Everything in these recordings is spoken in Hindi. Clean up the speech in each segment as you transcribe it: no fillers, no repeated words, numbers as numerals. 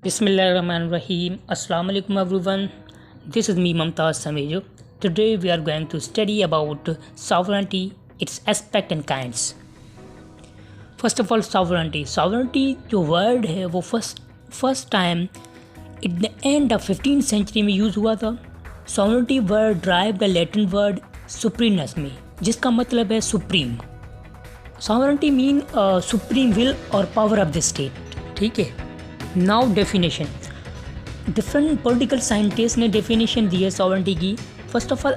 Bismillahirrahmanirrahim. Assalamu alaikum everyone. This is me Mumtaz Samejo. Today we are going to study about sovereignty, its aspect and kinds. First of all, sovereignty. Sovereignty जो word है वो first time in the end of 15th century में यूज़ हुआ था. Sovereignty word derived the Latin word supremeness में, जिसका मतलब है supreme. Sovereignty mean supreme will or power of the state. ठीक है. Now definition. Different political scientists ने definition दी है sovereignty की. First of all,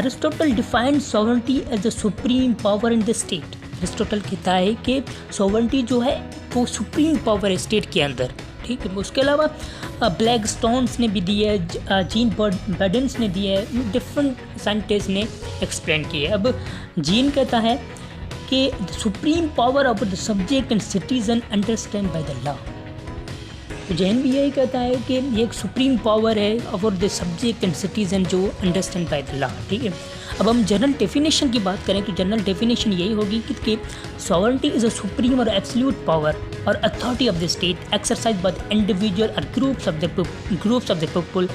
Aristotle defined sovereignty as the supreme power in the state. Aristotle कहता है कि sovereignty जो है वो supreme power है state के अंदर. ठीक है. उसके अलावा ब्लैक स्टोन्स ने भी दी है, जीन बर्डन्स ने दी है, डिफरेंट साइंटिस्ट ने एक्सप्लेन किए. अब जीन कहता है कि the supreme power of the subject and citizen understand by the law. तो जैन भी यही कहता है कि ये एक सुप्रीम पावर है over the subject and citizen जो अंडरस्टैंड बाय द लॉ. ठीक है. अब हम जनरल डेफिनेशन की बात करें तो जनरल डेफिनेशन यही होगी कि सॉवरेंटी इज़ अ सुप्रीम और एब्सोल्यूट पावर और authority of the state exercise by the individual और ग्रुप्स ऑफ द पीपल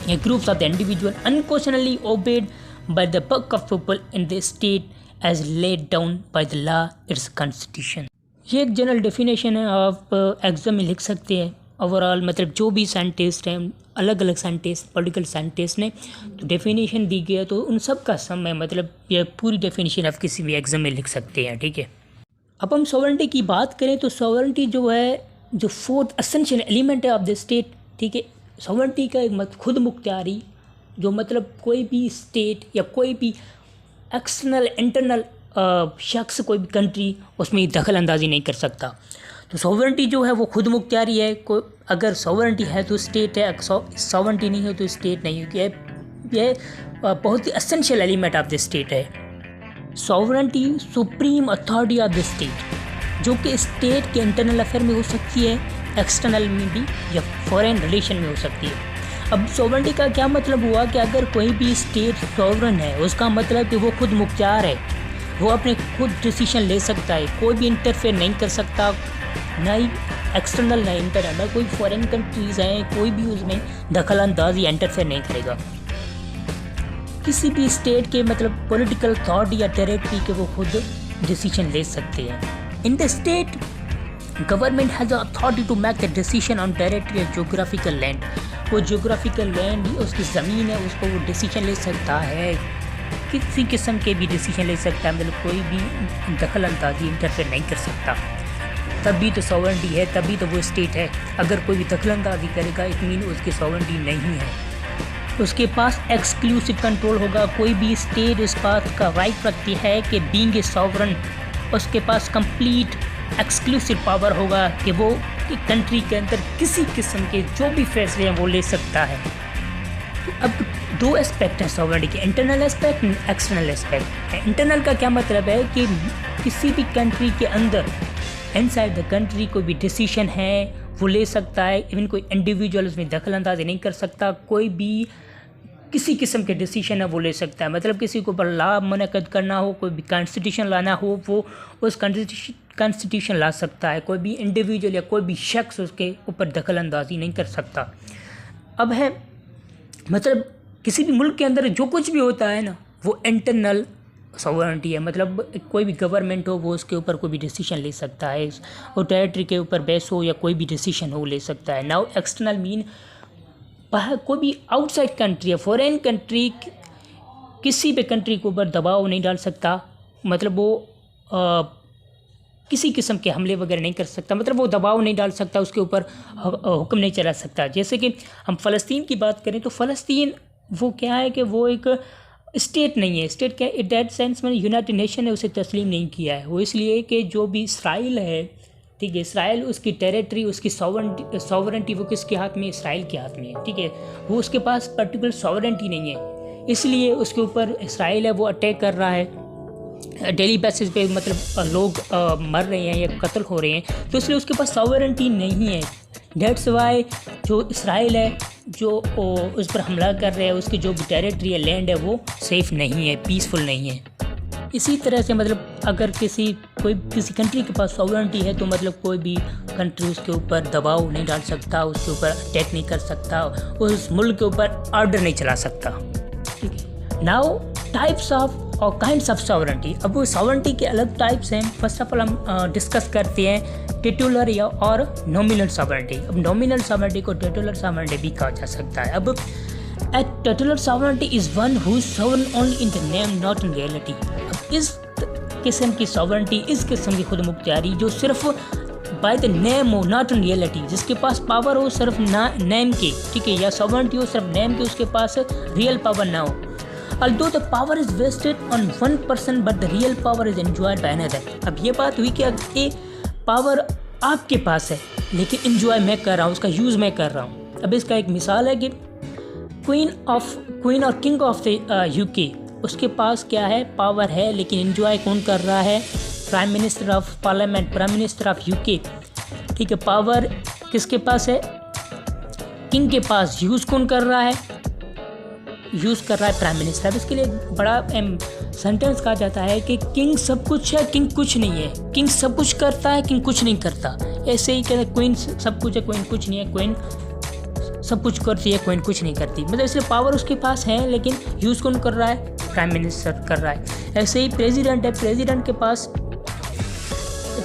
या groups of the individual unquestionably obeyed by the bulk of people in the state as laid down by the law its constitution. ये एक जनरल डेफिनेशन है, आप एग्जाम में लिख सकते हैं. ओवरऑल मतलब जो भी साइंटिस्ट हैं, अलग अलग साइंटिस्ट, पॉलिटिकल साइंटिस्ट ने तो डेफिनेशन दी गई है, तो उन सब का सम है. मतलब ये पूरी डेफिनेशन आप किसी भी एग्जाम में लिख सकते हैं. ठीक है. अब हम सॉवरेंटी की बात करें तो सॉवरेंटी जो है जो फोर्थ एसेंशियल एलिमेंट है ऑफ द स्टेट. ठीक है. सॉवरेंटी का एक खुद मुख्तियारी जो मतलब कोई भी स्टेट या कोई भी एक्सटर्नल इंटरनल शख्स कोई भी कंट्री उसमें दखल अंदाजी नहीं कर सकता. तो सॉवरेंटी जो है वो खुद मुख्तियारी है. कोई अगर सॉवरेंटी है तो स्टेट है, सॉवरेंटी नहीं है तो स्टेट नहीं है. ये बहुत ही essential element of the state है. Sovereignty supreme authority of the state जो कि स्टेट के इंटरनल अफेयर में हो सकती है, एक्सटर्नल में भी या फॉरेन रिलेशन में हो सकती है. अब सॉवरेंटी का क्या मतलब हुआ कि अगर कोई भी स्टेट सॉवरन है उसका मतलब कि वो खुद मुख्तियार है, वो अपने खुद डिसीजन ले सकता है, कोई भी इंटरफेयर नहीं कर सकता, ना ही एक्सटर्नल ना इंटरनल. कोई फॉरेन कंट्रीज़ हैं, कोई भी उसमें दखल अंदाजी इंटरफेयर नहीं करेगा. किसी भी स्टेट के मतलब पॉलिटिकल अथॉरिटी या टेरिटरी के वो खुद डिसीजन ले सकते हैं. In the state government has authority to make the decision on territory या जोग्राफिकल लैंड. वो जोग्राफिकल लैंड उसकी ज़मीन है, उसको वो डिसीजन ले सकता है, किसी किस्म के भी डिसीजन ले सकता है. मतलब कोई भी दखल अंदाजी इंटरफेयर नहीं कर सकता. तभी तो सॉवरेंटी है, तभी तो वो स्टेट है. अगर कोई भी दखल अंदाजी करेगा इट मीन उसकी सॉवरेंटी नहीं है. उसके पास एक्सक्लूसिव कंट्रोल होगा. कोई भी स्टेट इस बात का राइट रखती है कि बीइंग ए सॉवरेन उसके पास कंप्लीट एक्सक्लूसिव पावर होगा कि वो कंट्री के अंदर किसी किस्म के जो भी फैसले हैं वो ले सकता है. अब दो एस्पेक्ट हैं सॉवरेंटी के, internal aspect and external aspect. Internal का क्या मतलब है कि किसी भी कंट्री के अंदर इनसाइड द कंट्री कोई भी डिसीजन है वो ले सकता है. इवन कोई इंडिविजुअल उसमें दखल अंदाजी नहीं कर सकता. कोई भी किसी किस्म के डिसीजन है वो ले सकता है. मतलब किसी को ऊपर लॉ मुनक़द करना हो, कोई भी कॉन्स्टिट्यूशन लाना हो, वो उस कॉन्स्टिट्यूशन ला सकता है. कोई भी इंडिविजुअल या कोई भी शख्स उसके ऊपर दखल अंदाजी नहीं कर सकता. अब है मतलब किसी भी मुल्क के अंदर जो कुछ भी होता है ना वो इंटरनल सॉवरेंटी है. मतलब कोई भी गवर्नमेंट हो वो उसके ऊपर कोई भी डिसीजन ले सकता है, और टेरिटरी के ऊपर बेस हो या कोई भी डिसीजन हो ले सकता है. नाउ एक्सटर्नल मीन कोई भी आउटसाइड कंट्री है, फॉरेन कंट्री किसी भी कंट्री के ऊपर दबाव नहीं डाल सकता. मतलब वो किसी किस्म के हमले वगैरह नहीं कर सकता. मतलब वो दबाव नहीं डाल सकता, उसके ऊपर हुक्म नहीं चला सकता. जैसे कि हम फ़लस्तीन की बात करें तो फ़लस्तीन वो क्या है कि वो एक स्टेट नहीं है. स्टेट क्या इन दैट सेंस में यूनाइटेड नेशन ने उसे तस्लीम नहीं किया है. वो इसलिए कि जो भी इसराइल है, ठीक है, इसराइल उसकी टेरिटरी, उसकी सॉवरेंटी वो किसके हाथ में, इसराइल के हाथ में है. ठीक है. वो उसके पास पर्टिकुलर सॉवरेंटी नहीं है, इसलिए उसके ऊपर इसराइल है वो अटैक कर रहा है डेली बेसिस पे. मतलब लोग मर रहे हैं या कत्ल हो रहे हैं, तो इसलिए उसके पास सॉवरेंटी नहीं है. दैट्स वाई जो इसराइल है जो उस पर हमला कर रहे हैं, उसकी जो भी टेरिटरी है, लैंड है, वो सेफ़ नहीं है, पीसफुल नहीं है. इसी तरह से मतलब अगर किसी कंट्री के पास सॉवरेनिटी है तो मतलब कोई भी कंट्री उसके ऊपर दबाव नहीं डाल सकता, उसके ऊपर अटैक नहीं कर सकता, उस मुल्क के ऊपर ऑर्डर नहीं चला सकता। ठीक है, नाउ टाइप्स ऑफ और काइंड्स ऑफ सॉवरेनिटी। अब वो सॉवरेनिटी के अलग टाइप्स हैं। फर्स्ट ऑफ ऑल हम डिस्कस करते हैं टिटुलर या और नॉमिनल सॉवरेनिटी। अब नॉमिनल सॉवरेनिटी को टिटुलर सॉवरेनिटी भी कहा जा सकता है। अब A titular sovereignty is one who is sovereign only in the name, not in reality। अब इस किस्म की सॉवरेनिटी, इस किस्म की खुद मुख्तियारी जो सिर्फ बाय द नेम हो, नॉट इन रियलिटी, जिसके पास पावर हो सिर्फ नेम की, ठीक है, या सॉवरेनिटी हो सिर्फ नेम की, उसके पास रियल पावर ना हो। Although the power is vested on one person but the real power is enjoyed by another। अब ये बात हुई कि ये पावर आपके पास है लेकिन इंजॉय मैं कर रहा हूँ, उसका यूज़ मैं कर रहा हूँ। अब इसका एक मिसाल है कि क्वीन और किंग ऑफ द यूके, उसके पास क्या है, पावर है, लेकिन एंजॉय कौन कर रहा है, prime minister of parliament, prime minister of UK. ठीक है, पावर किसके पास है, किंग के पास। यूज़ कौन कर रहा है, यूज़ कर रहा है प्राइम मिनिस्टर। अब इसके लिए बड़ा सेंटेंस कहा जाता है कि किंग सब कुछ है, किंग कुछ नहीं है। किंग सब कुछ करता है, किंग कुछ नहीं करता। ऐसे ही कहते हैं क्वीन सब कुछ है, क्वीन कुछ नहीं है। क्वीन सब कुछ करती है, क्वीन कुछ नहीं करती। मतलब इसलिए पावर उसके पास है लेकिन यूज़ कौन कर रहा है, प्राइम मिनिस्टर कर रहा है। ऐसे ही प्रेसिडेंट है, प्रेसिडेंट के पास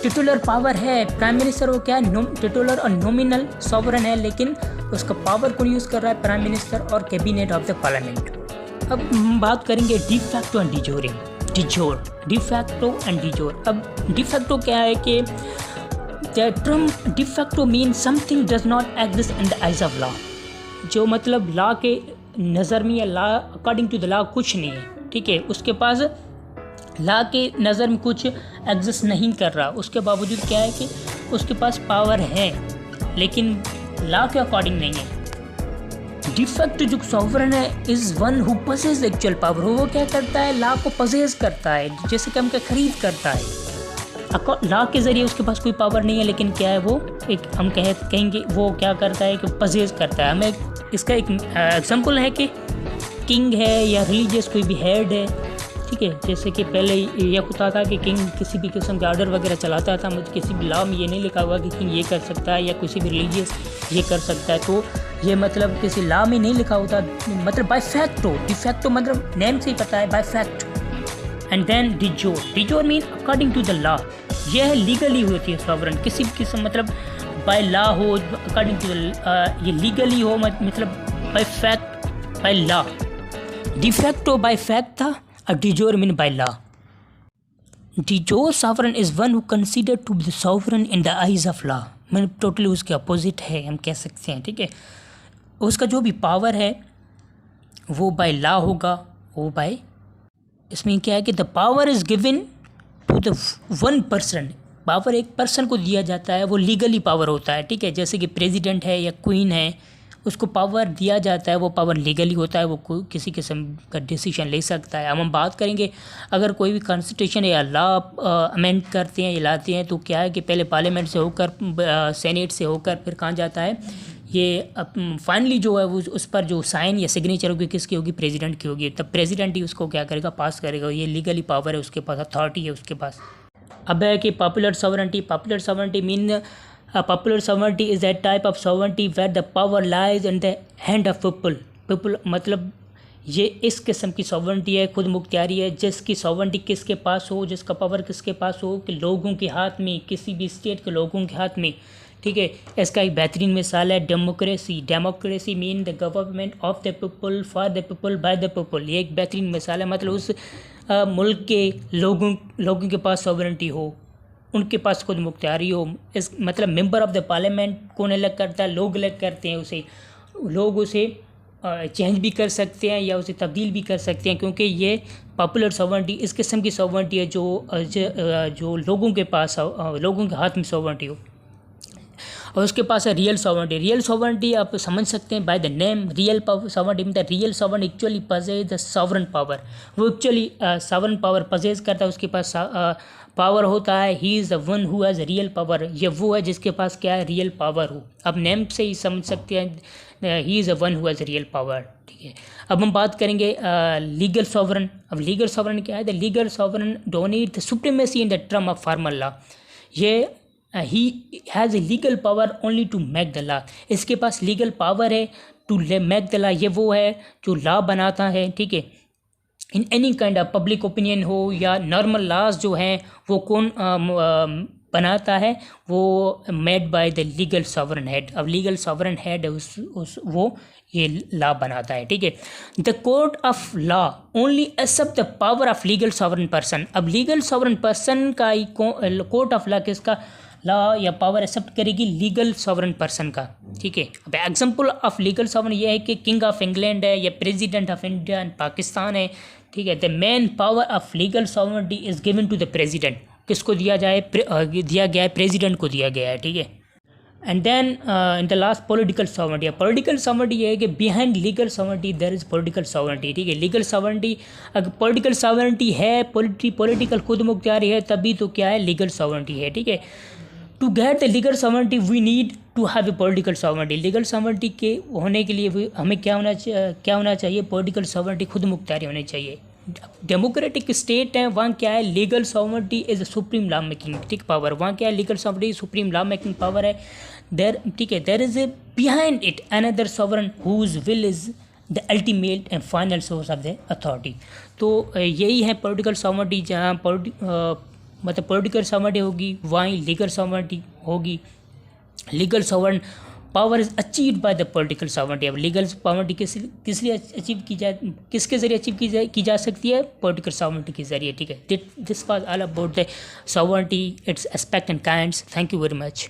टिटुलर पावर है। प्राइम मिनिस्टर वो क्या है, टिटुलर और नॉमिनल सॉवरेन है, लेकिन उसका पावर कौन यूज़ कर रहा है, प्राइम मिनिस्टर और कैबिनेट ऑफ द पार्लियामेंट। अब हम बात करेंगे de facto and de jure. De facto and de jure. अब डिफैक्टो क्या है कि the term de facto mean something does not exist in the eyes of law. जो मतलब लॉ के नज़र में या law according to the law कुछ नहीं है, ठीक है, उसके पास लॉ के नज़र में कुछ एग्जिस्ट नहीं कर रहा, उसके बावजूद क्या है कि उसके पास पावर है लेकिन लॉ के अकॉर्डिंग नहीं है। डिफेक्ट जो सॉवरेन है is one who possess actual power. वो क्या करता है, लॉ को पसेस करता है, जैसे कि हम क्या खरीद करता है। लॉ के ज़रिए उसके पास कोई पावर नहीं है लेकिन क्या है, वो एक हम कहेंगे वो क्या करता है कि पसेस करता है। हमें इसका एक एग्जांपल है कि किंग है या रिलीजियस कोई भी हेड है, ठीक है, जैसे कि पहले यह होता था कि किंग किसी भी किस्म के ऑर्डर वगैरह चलाता था, मुझे किसी भी लॉ में ये नहीं लिखा हुआ कि किंग ये कर सकता है या किसी भी रिलीजियस ये कर सकता है, तो ये मतलब किसी लॉ में नहीं लिखा होता, मतलब बाय फैक्ट हो। डिफैक्टो मतलब नेम से ही पता है, by fact. And then de jure mean according to the law. यह लीगली होती है सॉवरेन, किसी भी किस्म मतलब बाय लॉ हो, अकॉर्डिंग टू ये लीगली हो, मतलब by fact, by law. De facto by fact था, अब de jure mean by law. De jure sovereign is one who consider to be sovereign in the eyes of law. मतलब टोटली उसके अपोजिट है हम कह सकते हैं, ठीक है। उसका जो भी पावर है वो बाय लॉ होगा, वो बाय, इसमें क्या है कि the power is given to the one person. Power एक पर्सन को दिया जाता है, वो लीगली पावर होता है, ठीक है। जैसे कि प्रेसिडेंट है या क्वीन है, उसको पावर दिया जाता है, वो पावर लीगली होता है, वो किसी किस्म का डिसीजन ले सकता है। अब हम बात करेंगे अगर कोई भी कॉन्स्टिट्यूशन या लॉ अमेंड करते हैं या लाते हैं तो क्या है कि पहले पार्लियामेंट से होकर, सेनेट से होकर फिर कहाँ जाता है, ये फाइनली जो है वो उस पर जो साइन या सिग्नेचर होगी किसकी होगी, प्रेसिडेंट की होगी। तब प्रेसिडेंट ही उसको क्या करेगा, पास करेगा। ये लीगली पावर है उसके पास, अथॉरिटी है उसके पास। अब है कि popular sovereignty mean popular sovereignty is that type of sovereignty where the power lies in the hand of people. मतलब ये इस किस्म की सॉवरेनिटी है, खुद मुख्तियारी है, जिसकी सॉवरेनिटी किसके पास हो, जिसका पावर किसके पास हो, कि लोगों के हाथ में, किसी भी स्टेट के लोगों के हाथ में, ठीक है। इसका एक बेहतरीन मिसाल है democracy mean the government of the people for the people by the people. ये एक बेहतरीन मिसाल है, मतलब उस मुल्क के लोगों के पास सॉवरेनिटी हो, उनके पास खुद मुख्तियारी हो। इस मतलब मेंबर ऑफ द पार्लियामेंट कौन इलेक्ट करता है, लोग इलेक्ट करते हैं उसे। लोग उसे चेंज भी कर सकते हैं या उसे तब्दील भी कर सकते हैं, क्योंकि ये पॉपुलर सॉवरेनिटी इस किस्म की सॉवरेनिटी है जो लोगों के पास, लोगों के हाथ में सॉवरेनिटी हो। और उसके पास है रियल सॉवरेनिटी आप समझ सकते हैं by the name real sovereignty. The real sovereign actually पजेज the sovereign power. वो एक्चुअली सॉवरेन पावर पजेज करता है, उसके पास पावर होता है, ही is the one who has real power, ये वो है जिसके पास क्या है, रियल पावर हो। अब नेम से ही समझ सकते हैं he is the one who has real power, ठीक है। अब हम बात करेंगे लीगल सॉवरन। अब लीगल सॉवरन क्या है, the legal sovereign donate the supremacy in the term of formal law, ये he has a legal power only to make the law, इसके पास लीगल पावर है टू मेक द लॉ, ये वो है जो लॉ बनाता है, ठीक है। In any kind of public opinion हो या नॉर्मल लॉज जो हैं वो कौन बनाता है, वो made by the legal sovereign head. अब लीगल सॉवरन हेड वो ये लॉ बनाता है, ठीक है। The court of law only accept the power of legal sovereign person. अब लीगल सॉवरन पर्सन का ही कोर्ट ऑफ लॉ किसका लॉ या पावर एक्सेप्ट करेगी, लीगल सॉवरन पर्सन का, ठीक है। अब एग्जांपल ऑफ लीगल सॉवरन ये है कि किंग ऑफ इंग्लैंड है या president of India and Pakistan है, ठीक है। The main power of legal sovereignty is given to the president, किसको दिया गया है, प्रेसिडेंट को दिया गया है, ठीक है। And then in the last political sovereignty. Political sovereignty ये है कि behind legal sovereignty there is political sovereignty, ठीक है। लीगल सॉवरनिटी, अगर पॉलिटिकल सॉवरनिटी है, पॉलिटिकल खुद मुख्तियारी है, तभी तो क्या है, लीगल सॉवरनिटी है, ठीक है। To get the legal sovereignty we need to have a political sovereignty. Legal sovereignty के होने के लिए हमें क्या होना चाहिए, पॉलिटिकल सॉवरनिटी, खुद मुख्तियारी होनी चाहिए। डेमोक्रेटिक स्टेट है, वहाँ क्या है, legal sovereignty is supreme law making, ठीक, पावर, वहाँ क्या है, legal sovereignty supreme law making power है देर, ठीक है। There is a behind it another sovereign whose will is the ultimate and final source of the authority. तो यही है पॉलिटिकल सॉवरनिटी, जहाँ मतलब पॉलिटिकल सॉवरनिटी होगी वहाँ ही लीगल सॉवरनिटी होगी। Legal sovereign power is achieved by the political sovereignty. अब लीगल सॉवरनिटी किस लिए अचीव की जाए, किसके जरिए अचीव की जा सकती है, पॉलिटिकल सॉवरनिटी के जरिए, ठीक है। This was all about the sovereignty, it's aspect and kinds. Thank you very much.